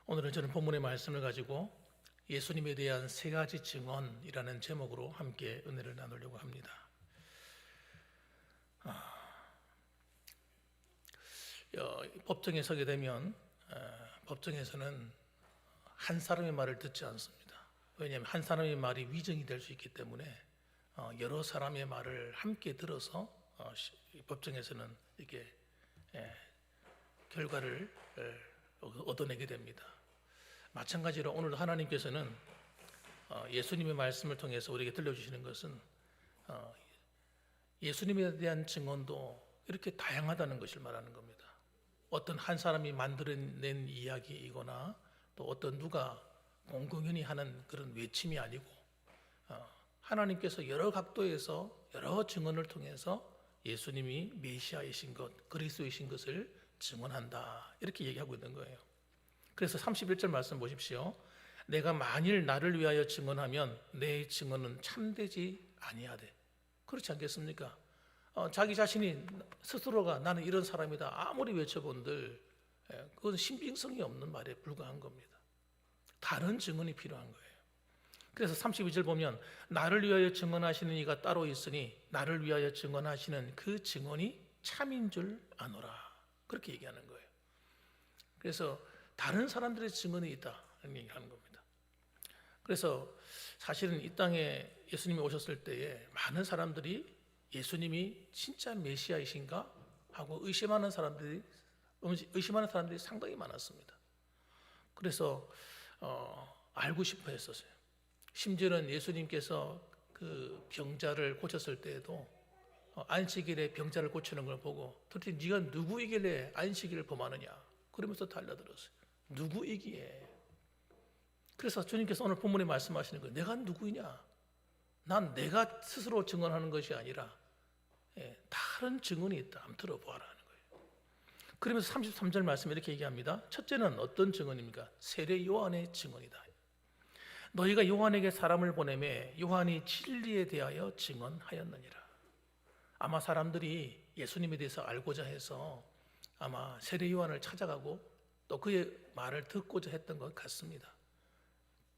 오늘은 저는 본문의 말씀을 가지고 예수님에 대한 세 가지 증언이라는 제목으로 함께 은혜를 나누려고 합니다. 법정에 서게 되면 법정에서는 한 사람의 말을 듣지 않습니다. 왜냐하면 한 사람의 말이 위증이 될 수 있기 때문에 여러 사람의 말을 함께 들어서 법정에서는 이렇게 결과를 얻어내게 됩니다. 마찬가지로 오늘 하나님께서는 예수님의 말씀을 통해서 우리에게 들려주시는 것은 예수님에 대한 증언도 이렇게 다양하다는 것을 말하는 겁니다. 어떤 한 사람이 만들어낸 이야기이거나 또 어떤 누가 공공연히 하는 그런 외침이 아니고 하나님께서 여러 각도에서 여러 증언을 통해서 예수님이 메시아이신 것, 그리스도이신 것을 증언한다, 이렇게 얘기하고 있는 거예요. 그래서 31절 말씀 보십시오. 내가 만일 나를 위하여 증언하면 내 증언은 참되지 아니하되. 그렇지 않겠습니까? 자기 자신이 스스로가 나는 이런 사람이다 아무리 외쳐본들 그건 신빙성이 없는 말에 불과한 겁니다. 다른 증언이 필요한 거예요. 그래서 32절 보면 나를 위하여 증언하시는 이가 따로 있으니 나를 위하여 증언하시는 그 증언이 참인 줄 아노라, 그렇게 얘기하는 거예요. 그래서 다른 사람들의 증언이 있다는 얘기를 하는 겁니다. 그래서 사실은 이 땅에 예수님이 오셨을 때에 많은 사람들이 예수님이 진짜 메시아이신가 하고 의심하는 사람들이 상당히 많았습니다. 그래서 알고 싶어 했었어요. 심지어는 예수님께서 그 병자를 고쳤을 때에도 안식일에 병자를 고치는 걸 보고 도대체 네가 누구이길래 안식일을 범하느냐 그러면서 달려들었어요. 누구이기에. 그래서 주님께서 오늘 본문에 말씀하시는 거예요. 내가 누구이냐? 난 내가 스스로 증언하는 것이 아니라 다른 증언이 있다. 한번 들어보아라 하는 거예요. 그러면서 33절 말씀에 이렇게 얘기합니다. 첫째는 어떤 증언입니까? 세례 요한의 증언이다. 너희가 요한에게 사람을 보내매 요한이 진리에 대하여 증언하였느니라. 아마 사람들이 예수님에 대해서 알고자 해서 아마 세례 요한을 찾아가고 또 그의 말을 듣고자 했던 것 같습니다.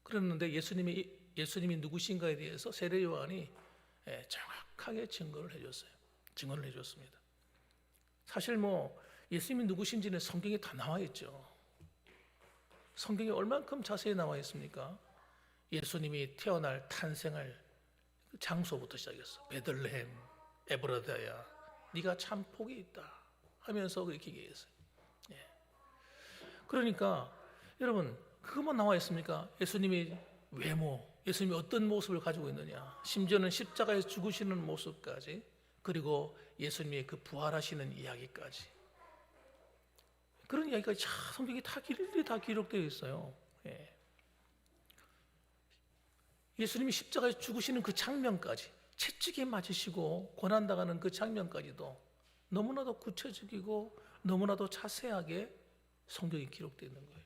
그랬는데 예수님이 누구신가에 대해서 세례 요한이 정확하게 증언을 해줬습니다. 사실 예수님이 누구신지는 성경에 다 나와 있죠. 성경에 얼만큼 자세히 나와 있습니까? 예수님이 태어날 탄생할 장소부터 시작했어. 베들레헴 에브라다야 네가 참 복이 있다 하면서 그렇게 얘기했어요. 그러니까 여러분 그것만 나와 있습니까? 예수님이 외모, 예수님이 어떤 모습을 가지고 있느냐, 심지어는 십자가에 죽으시는 모습까지, 그리고 예수님의 그 부활하시는 이야기까지, 그런 이야기까지 성경이 다 기록되어 있어요. 예수님이 십자가에 죽으시는 그 장면까지, 채찍에 맞으시고 고난당하는 그 장면까지도 너무나도 구체적이고 너무나도 자세하게 성경이 기록되어 있는 거예요.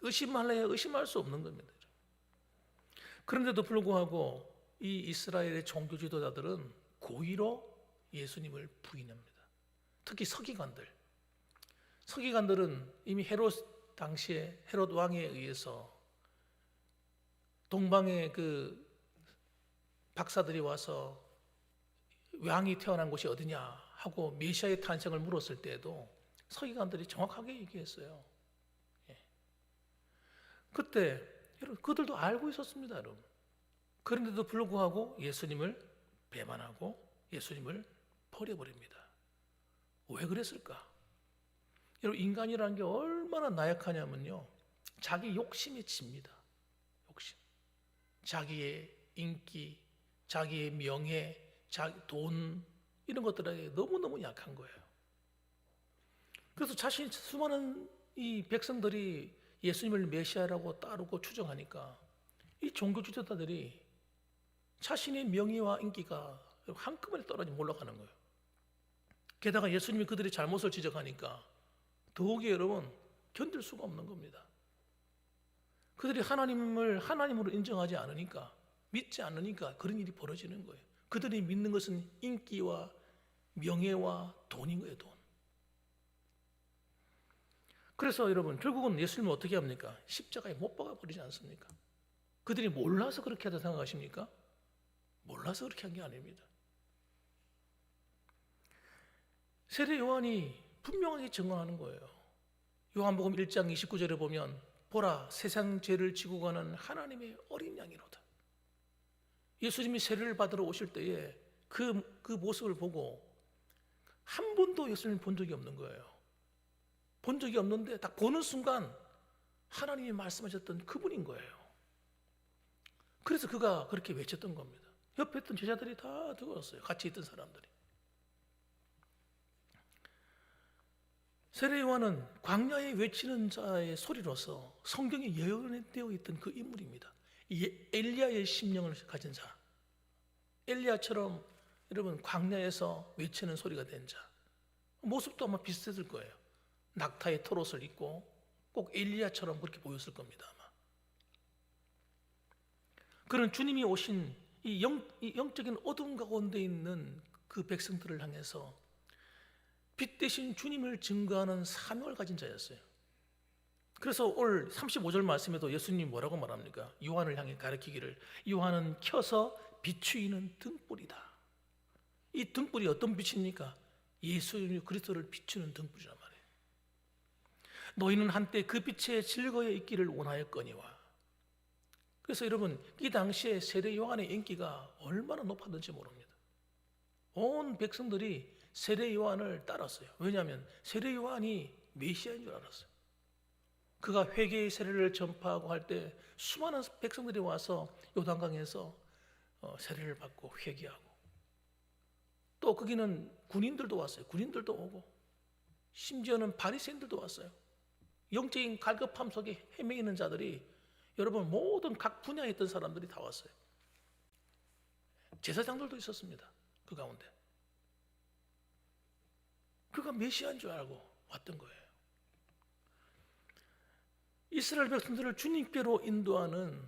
의심할래야 의심할 수 없는 겁니다. 그런데도 불구하고 이 이스라엘의 종교 지도자들은 고의로 예수님을 부인합니다. 특히 서기관들은 이미 헤롯 당시에 헤롯 왕에 의해서 동방의 그 박사들이 와서 왕이 태어난 곳이 어디냐 하고 메시아의 탄생을 물었을 때에도 서기관들이 정확하게 얘기했어요. 그때 여러분 그들도 알고 있었습니다, 여러분. 그런데도 불구하고 예수님을 배반하고 예수님을 버려버립니다. 왜 그랬을까? 여러분 인간이라는 게 얼마나 나약하냐면요, 자기 욕심이 집니다. 욕심. 자기의 인기, 자기의 명예, 자기 돈, 이런 것들에 너무너무 약한 거예요. 그래서 수많은 이 백성들이 예수님을 메시아라고 따르고 추정하니까 이 종교 지도자들이 자신의 명예와 인기가 한꺼번에 떨어지면 올라가는 거예요. 게다가 예수님이 그들의 잘못을 지적하니까 더욱이 여러분 견딜 수가 없는 겁니다. 그들이 하나님으로 인정하지 않으니까, 믿지 않으니까 그런 일이 벌어지는 거예요. 그들이 믿는 것은 인기와 명예와 돈인 거예요, 돈. 그래서 여러분 결국은 예수님은 어떻게 합니까? 십자가에 못 박아 버리지 않습니까? 그들이 몰라서 그렇게 하다 생각하십니까? 몰라서 그렇게 한 게 아닙니다. 세례 요한이 분명하게 증언하는 거예요. 요한복음 1장 29절에 보면 보라 세상 죄를 지고 가는 하나님의 어린 양이로다. 예수님이 세례를 받으러 오실 때에 그 모습을 보고 한 번도 예수님 본 적이 없는 거예요. 본 적이 없는데 딱 보는 순간 하나님이 말씀하셨던 그분인 거예요. 그래서 그가 그렇게 외쳤던 겁니다. 옆에 있던 제자들이 다 들었어요. 같이 있던 사람들이. 세례 요한은 광야에 외치는 자의 소리로서 성경에 예언되어 있던 그 인물입니다. 엘리야의 심령을 가진 자, 엘리야처럼 여러분 광야에서 외치는 소리가 된 자, 모습도 아마 비슷했을 거예요. 낙타의 털옷을 입고 꼭 엘리야처럼 그렇게 보였을 겁니다. 아마 그런 주님이 오신 이 영적인 어둠 가운데 있는 그 백성들을 향해서 빛 대신 주님을 증거하는 사명을 가진 자였어요. 그래서 오늘 35절 말씀에도 예수님이 뭐라고 말합니까? 요한을 향해 가르치기를 요한은 켜서 비추이는 등불이다. 이 등불이 어떤 빛입니까? 예수 그리스도를 비추는 등불이란 말이에요. 너희는 한때 그 빛에 즐거워 있기를 원하였거니와. 그래서 여러분 이 당시에 세례 요한의 인기가 얼마나 높았는지 모릅니다. 온 백성들이 세례 요한을 따랐어요. 왜냐하면 세례 요한이 메시아인 줄 알았어요. 그가 회개의 세례를 전파하고 할 때 수많은 백성들이 와서 요단강에서 세례를 받고 회개하고, 또 거기는 군인들도 왔어요. 군인들도 오고 심지어는 바리새인들도 왔어요. 영적인 갈급함 속에 헤매이는 자들이 여러분 모든 각 분야에 있던 사람들이 다 왔어요. 제사장들도 있었습니다. 그 가운데 그가 메시아인 줄 알고 왔던 거예요. 이스라엘 백성들을 주님께로 인도하는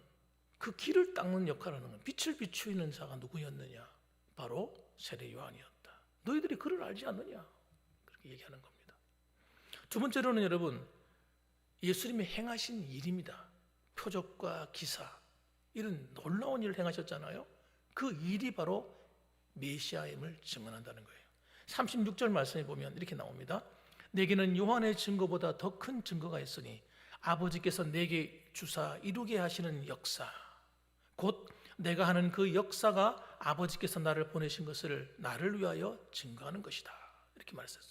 그 길을 닦는 역할을 하는 빛을 비추이는 자가 누구였느냐? 바로 세례 요한이었다. 너희들이 그를 알지 않느냐? 그렇게 얘기하는 겁니다. 두 번째로는 여러분 예수님이 행하신 일입니다. 표적과 기사, 이런 놀라운 일을 행하셨잖아요. 그 일이 바로 메시아임을 증언한다는 거예요. 36절 말씀에 보면 이렇게 나옵니다. 내게는 요한의 증거보다 더 큰 증거가 있으니 아버지께서 내게 주사 이루게 하시는 역사, 곧 내가 하는 그 역사가 아버지께서 나를 보내신 것을 나를 위하여 증거하는 것이다. 이렇게 말했어요.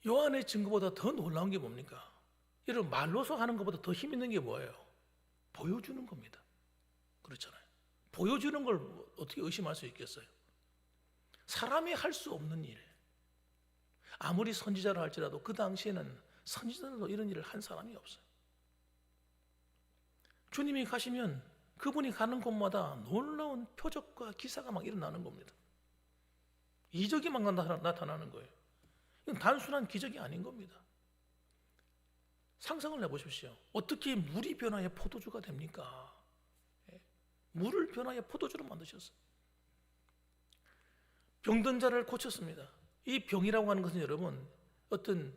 요한의 증거보다 더 놀라운 게 뭡니까? 여러분 말로서 하는 것보다 더 힘 있는 게 뭐예요? 보여주는 겁니다. 그렇잖아요. 보여주는 걸 어떻게 의심할 수 있겠어요? 사람이 할 수 없는 일, 아무리 선지자라 할지라도 그 당시에는 선지자들도 이런 일을 한 사람이 없어요. 주님이 가시면 그분이 가는 곳마다 놀라운 표적과 기사가 막 일어나는 겁니다. 이적이 막 나타나는 거예요. 이건 단순한 기적이 아닌 겁니다. 상상을 해보십시오. 어떻게 물이 변하여 포도주가 됩니까? 물을 변하여 포도주로 만드셨어요. 병든 자를 고쳤습니다. 이 병이라고 하는 것은 여러분 어떤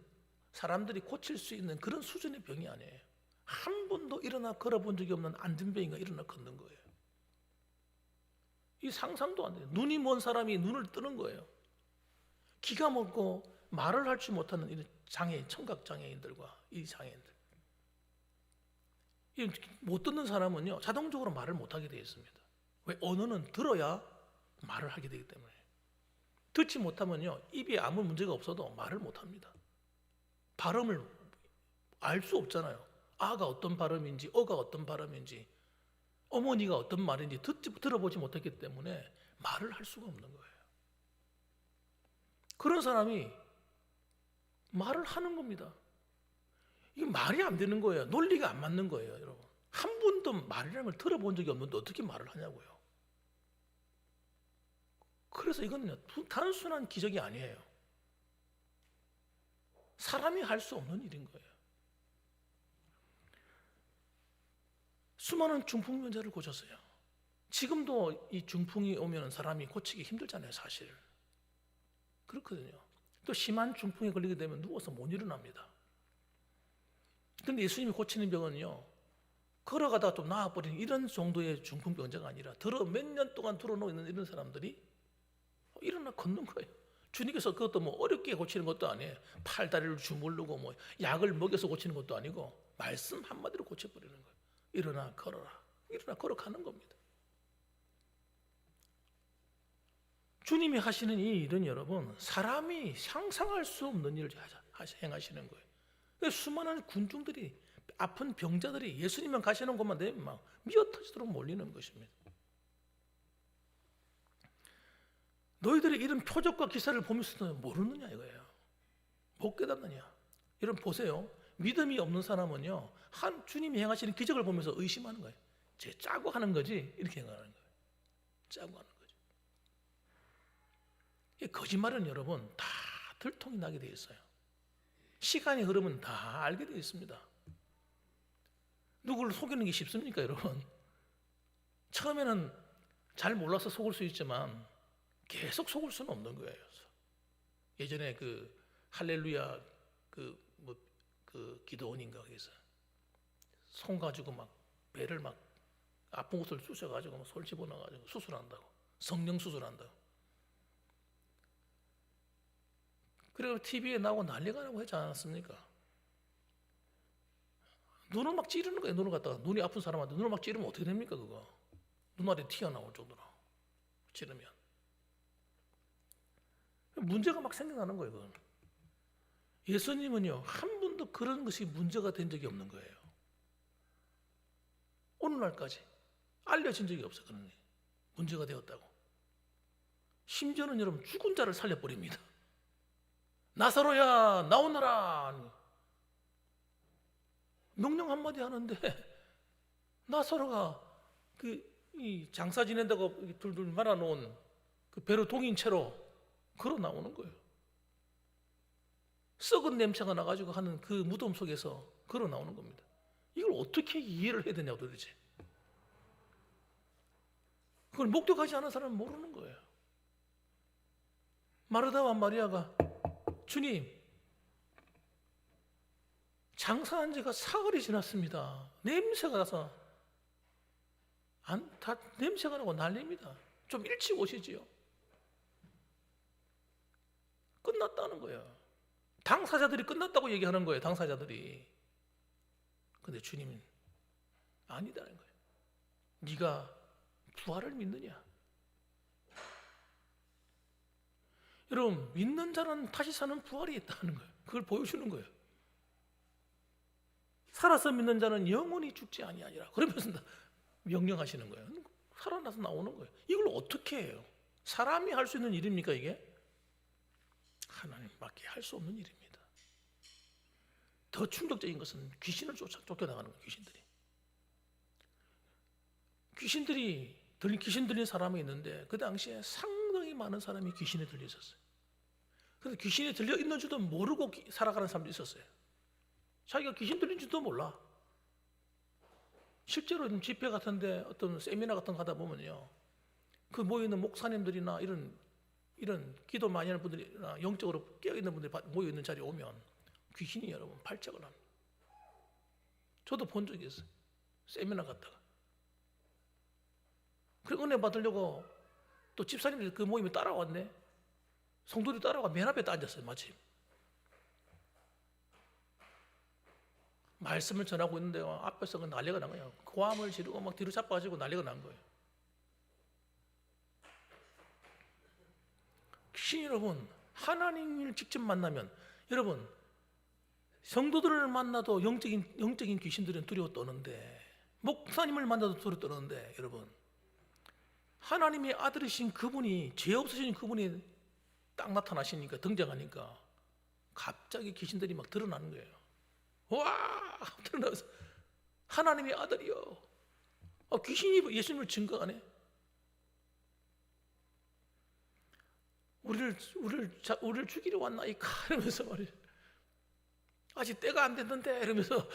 사람들이 고칠 수 있는 그런 수준의 병이 아니에요. 한 번도 일어나 걸어본 적이 없는 안전병이가 일어나 걷는 거예요. 이 상상도 안 돼요. 눈이 먼 사람이 눈을 뜨는 거예요. 기가 막고 말을 할 줄 못하는 이런 장애인, 청각장애인들과 이 장애인들, 못 듣는 사람은요 자동적으로 말을 못하게 되어 있습니다. 왜? 언어는 들어야 말을 하게 되기 때문에. 듣지 못하면요 입에 아무 문제가 없어도 말을 못합니다. 발음을 알 수 없잖아요. 아가 어떤 발음인지 어가 어떤 발음인지 어머니가 어떤 말인지 들어보지 못했기 때문에 말을 할 수가 없는 거예요. 그런 사람이 말을 하는 겁니다. 이게 말이 안 되는 거예요. 논리가 안 맞는 거예요. 여러분 한 번도 말이라는 걸 들어본 적이 없는데 어떻게 말을 하냐고요. 그래서 이거는 단순한 기적이 아니에요. 사람이 할 수 없는 일인 거예요. 수많은 중풍병자를 고쳤어요. 지금도 이 중풍이 오면 사람이 고치기 힘들잖아요, 사실. 그렇거든요. 또 심한 중풍에 걸리게 되면 누워서 못 일어납니다. 그런데 예수님이 고치는 병은요, 걸어가다가 좀 나아버리는 이런 정도의 중풍병자가 아니라 몇 년 동안 들어놓는 이런 사람들이 일어나 걷는 거예요. 주님께서 그것도 뭐 어렵게 고치는 것도 아니에요. 팔다리를 주물르고 뭐 약을 먹여서 고치는 것도 아니고 말씀 한마디로 고쳐버리는 거예요. 일어나 걸어라. 일어나 걸어가는 겁니다. 주님이 하시는 이 일은 여러분, 사람이 상상할 수 없는 일을 행하시는 거예요. 수많은 군중들이, 아픈 병자들이 예수님만 가시는 곳만 되면 막 미어터지도록 몰리는 것입니다. 너희들이 이런 표적과 기사를 보면서도 모르느냐 이거예요. 못 깨닫느냐. 여러분 보세요. 믿음이 없는 사람은요, 주님이 행하시는 기적을 보면서 의심하는 거예요. 쟤 짜고 하는 거지? 이렇게 생각하는 거예요. 짜고 하는 거죠. 이 거짓말은 여러분 다 들통이 나게 되어 있어요. 시간이 흐르면 다 알게 되어 있습니다. 누구를 속이는 게 쉽습니까, 여러분? 처음에는 잘 몰라서 속을 수 있지만 계속 속을 수는 없는 거예요. 예전에 그 할렐루야 그 기도원인가 거기서 손 가지고 막 배를 막 아픈 곳을 쑤셔가지고 솔 집어넣어가지고 수술한다고, 성령 수술한다고. 그리고 TV에 나오고 난리가 나고 하지 않았습니까? 눈을 막 찌르는 거예요. 눈을 갖다가, 눈이 아픈 사람한테 눈을 막 찌르면 어떻게 됩니까 그거? 눈알이 튀어나올 정도로 찌르면 문제가 막 생겨나는 거예요. 그건. 예수님은요 한 번도 그런 것이 문제가 된 적이 없는 거예요. 오늘날까지 알려진 적이 없어요. 그런 게 문제가 되었다고. 심지어는 여러분 죽은 자를 살려버립니다. 나사로야 나오너라, 명령 한마디 하는데 나사로가 이 장사 지낸다고 둘둘 말아놓은 그 배로 동인 채로 걸어 나오는 거예요. 썩은 냄새가 나가지고 하는 그 무덤 속에서 걸어 나오는 겁니다. 이걸 어떻게 이해를 해야 되냐고 도대체. 그걸 목격하지 않은 사람은 모르는 거예요. 마르다와 마리아가 주님, 장사한 지가 사흘이 지났습니다. 냄새가 나서 다 냄새가 나고 난립니다. 좀 일찍 오시지요. 끝났다는 거예요. 당사자들이 끝났다고 얘기하는 거예요. 당사자들이. 근데 주님은 아니다는 거예요. 네가 부활을 믿느냐? 여러분, 믿는 자는 다시 사는 부활이 있다는 거예요. 그걸 보여주는 거예요. 살아서 믿는 자는 영원히 죽지 아니하리라. 그러면서 명령하시는 거예요. 살아나서 나오는 거예요. 이걸 어떻게 해요? 사람이 할 수 있는 일입니까 이게? 하나님밖에 할 수 없는 일입니다. 더 충격적인 것은 귀신을 쫓겨나가는 거예요. 귀신 들린 사람이 있는데 그 당시에 상당히 많은 사람이 귀신에 들려 있었어요. 그런데 귀신에 들려 있는 줄도 모르고 살아가는 사람도 있었어요. 자기가 귀신 들린 줄도 몰라. 실제로 집회 같은데 어떤 세미나 같은 거 하다 보면요, 그 모여있는 목사님들이나 이런 기도 많이 하는 분들이나 영적으로 깨어있는 분들이 모여있는 자리에 오면 귀신이 여러분 발작을 합니다. 저도 본 적이 있어요. 세미나 갔다가. 그리고 은혜 받으려고 또 집사님들이 그 모임에 따라왔네. 성도들이 따라와 맨 앞에 앉았어요. 마침 말씀을 전하고 있는데 앞에서 난리가 난 거예요. 고함을 지르고 막 뒤로 자빠지고 난리가 난 거예요. 귀신 여러분, 하나님을 직접 만나면, 여러분 성도들을 만나도 영적인 귀신들은 두려워 떠는데, 목사님을 만나도 두려워 떠는데, 여러분 하나님의 아들이신 그분이, 죄 없으신 그분이 딱 나타나시니까, 등장하니까 갑자기 귀신들이 막 드러나는 거예요. 와! 드러나서 하나님의 아들이요. 귀신이 예수님을 증거하네. 우리를 죽이려 왔나이까 이러면서 말이에요. 아직 때가 안 됐는데 이러면서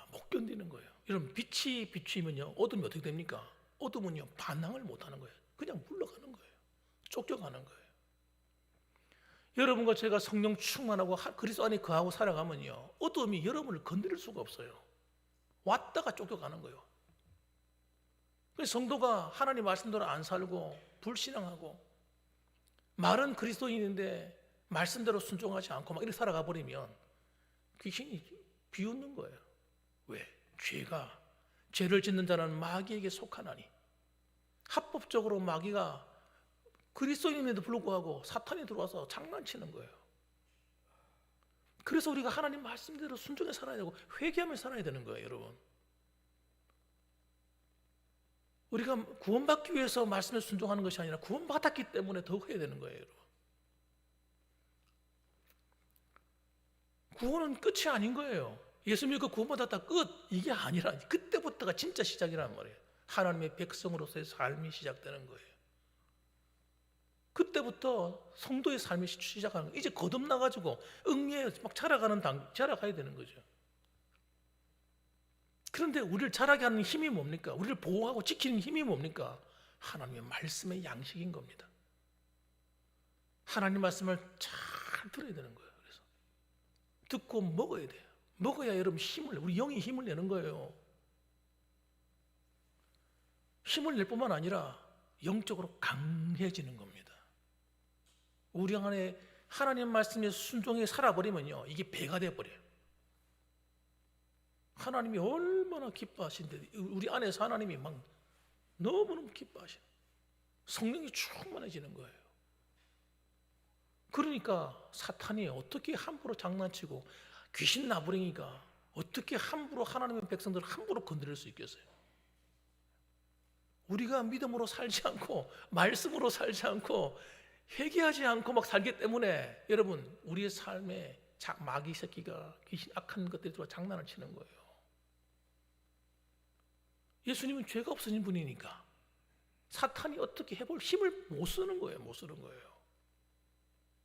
못 견디는 거예요. 여러분 빛이 비추면요, 어둠이 어떻게 됩니까? 어둠은요 반항을 못 하는 거예요. 그냥 물러가는 거예요. 쫓겨가는 거예요. 여러분과 제가 성령 충만하고 그리스도 안에 거하고 살아가면요, 어둠이 여러분을 건드릴 수가 없어요. 왔다가 쫓겨가는 거예요. 그래서 성도가 하나님 말씀대로 안 살고 불신앙하고 말은 그리스도인인데 말씀대로 순종하지 않고 막 이렇게 살아가 버리면 귀신이 비웃는 거예요. 왜? 죄를 짓는 자는 마귀에게 속하나니. 합법적으로 마귀가 그리스도인임에도 불구하고 사탄이 들어와서 장난치는 거예요. 그래서 우리가 하나님 말씀대로 순종해 살아야 되고 회개하며 살아야 되는 거예요, 여러분. 우리가 구원받기 위해서 말씀에 순종하는 것이 아니라 구원받았기 때문에 더욱 해야 되는 거예요, 여러분. 구원은 끝이 아닌 거예요. 예수 믿고 구원받았다 끝, 이게 아니라 그때부터가 진짜 시작이란 말이에요. 하나님의 백성으로서의 삶이 시작되는 거예요. 그때부터 성도의 삶이 시작하는 거예요. 이제 거듭나가지고 응애에 막 자라가야 되는 거죠. 그런데 우리를 자라게 하는 힘이 뭡니까? 우리를 보호하고 지키는 힘이 뭡니까? 하나님의 말씀의 양식인 겁니다. 하나님 말씀을 잘 들어야 되는 거예요. 그래서 듣고 먹어야 돼요. 먹어야 여러분 우리 영이 힘을 내는 거예요. 힘을 낼 뿐만 아니라 영적으로 강해지는 겁니다. 우리 안에 하나님 말씀에 순종해 살아버리면요, 이게 배가 돼버려요. 하나님이 얼마나 기뻐하신데, 우리 안에서 하나님이 막 너무너무 기뻐하시는, 성령이 충만해지는 거예요. 그러니까 사탄이 어떻게 함부로 장난치고 귀신 나부랭이가 어떻게 함부로 하나님의 백성들을 함부로 건드릴 수 있겠어요? 우리가 믿음으로 살지 않고 말씀으로 살지 않고 회개하지 않고 막 살기 때문에 여러분, 우리의 삶에 마귀 새끼가, 귀신 악한 것들이 들어와 장난을 치는 거예요. 예수님은 죄가 없으신 분이니까 사탄이 어떻게 해볼 힘을 못 쓰는 거예요.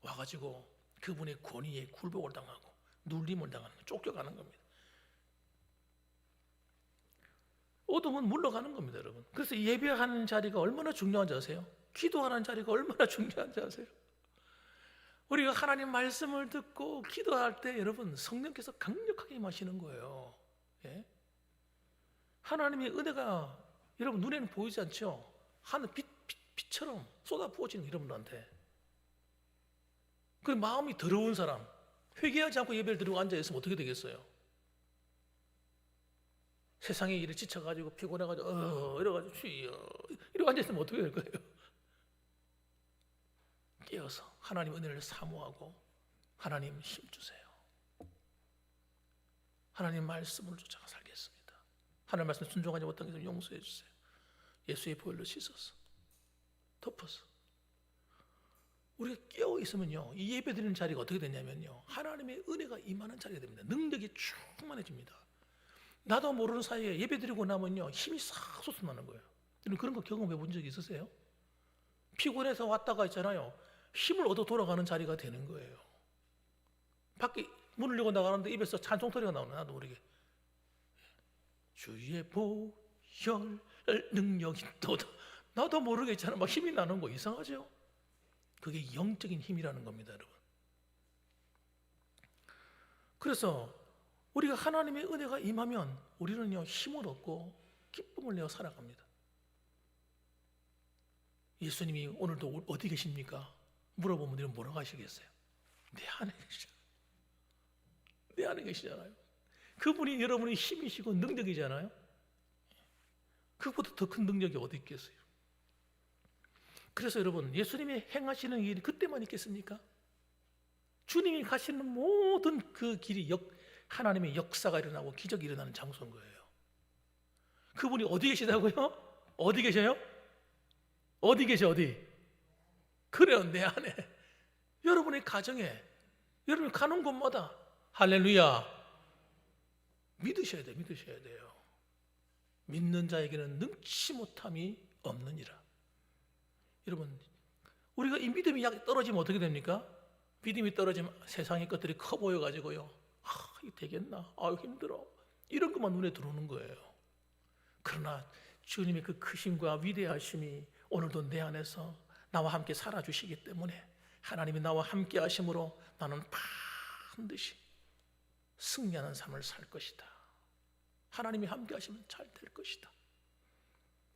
와가지고 그분의 권위에 굴복을 당하고 눌림을 당하는, 쫓겨가는 겁니다. 어둠은 물러가는 겁니다, 여러분. 그래서 예배하는 자리가 얼마나 중요한지 아세요? 기도하는 자리가 얼마나 중요한지 아세요? 우리가 하나님 말씀을 듣고 기도할 때 여러분, 성령께서 강력하게 임하시는 거예요. 예? 하나님의 은혜가 여러분 눈에는 보이지 않죠? 하늘 빛처럼 쏟아 부어지는 여러분들한테. 그 마음이 더러운 사람, 회개하지 않고 예배를 드리고 앉아있으면 어떻게 되겠어요? 세상에 일에 지쳐가지고 피곤해가지고 이래가지고 주여 이러고 앉아있으면 어떻게 될 거예요? 깨어서 하나님 은혜를 사모하고 하나님 힘주세요. 하나님 말씀을 쫓아가 살겠습니다. 하나님 말씀 순종하지 못한 것을 용서해 주세요. 예수의 보혈로 씻어서 덮어서 우리가 깨어 있으면요, 이 예배 드리는 자리가 어떻게 되냐면요, 하나님의 은혜가 임하는 자리가 됩니다. 능력이 충만해집니다. 나도 모르는 사이에 예배 드리고 나면요, 힘이 싹 솟아나는 거예요. 여러분 그런 거 경험해 본 적 있으세요? 피곤해서 왔다가 있잖아요, 힘을 얻어 돌아가는 자리가 되는 거예요. 밖에 문을 열고 나가는데 입에서 찬송소리가 나오네, 나도 모르게. 주의 보혈 능력이 또다. 나도 모르게 있잖아, 막 힘이 나는 거 이상하죠? 그게 영적인 힘이라는 겁니다, 여러분. 그래서 우리가 하나님의 은혜가 임하면 우리는요, 힘을 얻고 기쁨을 내어 살아갑니다. 예수님이 오늘도 어디 계십니까? 물어보면 우리는 뭐라고 하시겠어요? 내 안에 계시잖아요. 내 안에 계시잖아요. 그분이 여러분의 힘이시고 능력이잖아요. 그보다 더 큰 능력이 어디 있겠어요? 그래서 여러분, 예수님이 행하시는 일이 그때만 있겠습니까? 주님이 가시는 모든 그 길이 하나님의 역사가 일어나고 기적이 일어나는 장소인 거예요. 그분이 어디 계시다고요? 어디 계셔요? 어디 계셔? 어디? 그래요, 내 안에. 여러분의 가정에, 여러분 가는 곳마다. 할렐루야. 믿으셔야 돼요. 믿으셔야 돼요. 믿는 자에게는 능치 못함이 없느니라. 여러분, 우리가 이 믿음이 떨어지면 어떻게 됩니까? 믿음이 떨어지면 세상의 것들이 커 보여가지고요, 이거 되겠나? 힘들어. 이런 것만 눈에 들어오는 거예요. 그러나 주님의 그 크심과 위대하심이 오늘도 내 안에서 나와 함께 살아주시기 때문에 하나님이 나와 함께 하심으로 나는 반드시 승리하는 삶을 살 것이다. 하나님이 함께 하시면 잘 될 것이다.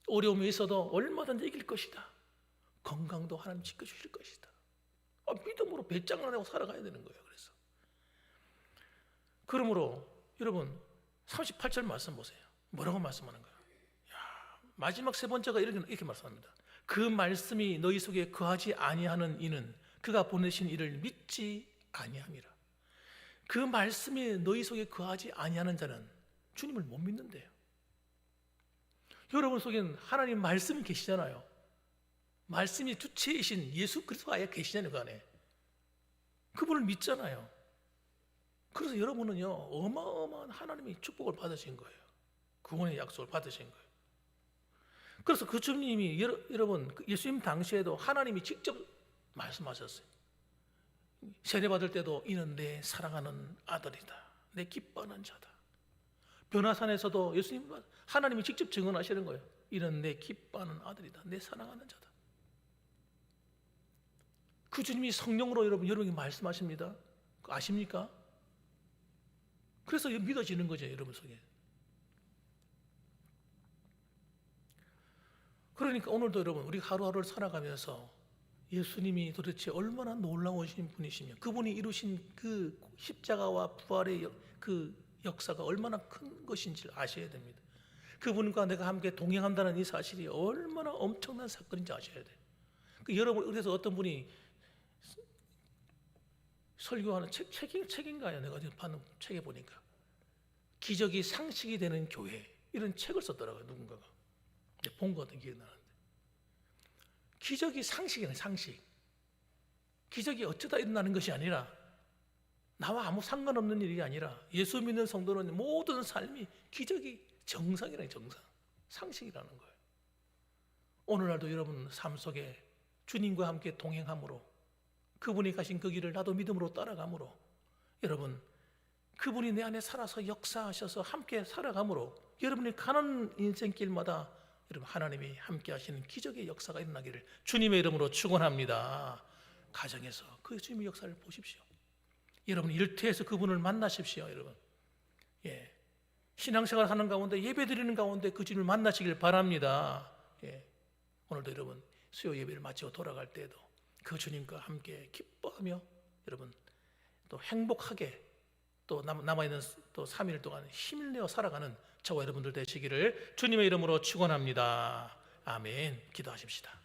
어려움이 있어도 얼마든지 이길 것이다. 건강도 하나님 지켜주실 것이다. 믿음으로 배짱을 하고 살아가야 되는 거예요. 그래서 그러므로 여러분 38절 말씀 보세요. 뭐라고 말씀하는 거예요? 마지막 세 번째가 이렇게 말씀합니다. 그 말씀이 너희 속에 거하지 아니하는 이는 그가 보내신 이를 믿지 아니함이라. 그 말씀이 너희 속에 거하지 아니하는 자는 주님을 못 믿는데요. 여러분 속에는 하나님 말씀이 계시잖아요. 말씀이 주체이신 예수 그리스도가 아예 계시잖아요. 그 안에 그분을 믿잖아요. 그래서 여러분은요 어마어마한 하나님의 축복을 받으신 거예요. 구원의 약속을 받으신 거예요. 그래서 그 주님이 여러분 예수님 당시에도 하나님이 직접 말씀하셨어요. 세례받을 때도 이는 내 사랑하는 아들이다, 내 기뻐하는 자다. 변화산에서도 예수님 하나님이 직접 증언하시는 거예요. 이는 내 기뻐하는 아들이다, 내 사랑하는 자다. 그 주님이 성령으로 여러분에게 말씀하십니다. 아십니까? 그래서 믿어지는 거죠, 여러분 속에. 그러니까 오늘도 여러분 우리 하루하루를 살아가면서 예수님이 도대체 얼마나 놀라우신 분이시며 그분이 이루신 그 십자가와 부활의 그 역사가 얼마나 큰 것인지를 아셔야 됩니다. 그분과 내가 함께 동행한다는 이 사실이 얼마나 엄청난 사건인지 아셔야 돼요. 여러분, 그래서 어떤 분이 설교하는 책인가요? 내가 지금 받는 책에 보니까 기적이 상식이 되는 교회 이런 책을 썼더라고요. 누군가가 본 것 같은 기억이 나는데, 기적이 상식이네. 상식. 기적이 어쩌다 일어나는 것이 아니라 나와 아무 상관없는 일이 아니라 예수 믿는 성도는 모든 삶이 기적이 정상이라는, 정상 상식이라는 거예요. 오늘날도 여러분 삶 속에 주님과 함께 동행함으로 그분이 가신 그 길을 나도 믿음으로 따라감으로 여러분 그분이 내 안에 살아서 역사하셔서 함께 살아감으로 여러분이 가는 인생길마다 여러분 하나님이 함께 하시는 기적의 역사가 일어나기를 주님의 이름으로 축원합니다. 가정에서 그 주님의 역사를 보십시오. 여러분 일터에서 그분을 만나십시오. 여러분 신앙생활 하는 가운데 예배드리는 가운데 그 주님을 만나시길 바랍니다. 오늘도 여러분 수요 예배를 마치고 돌아갈 때에도 그 주님과 함께 기뻐하며 여러분 또 행복하게 또 남아있는 또 3일 동안 힘을 내어 살아가는 저와 여러분들 되시기를 주님의 이름으로 축원합니다. 아멘. 기도하십시다.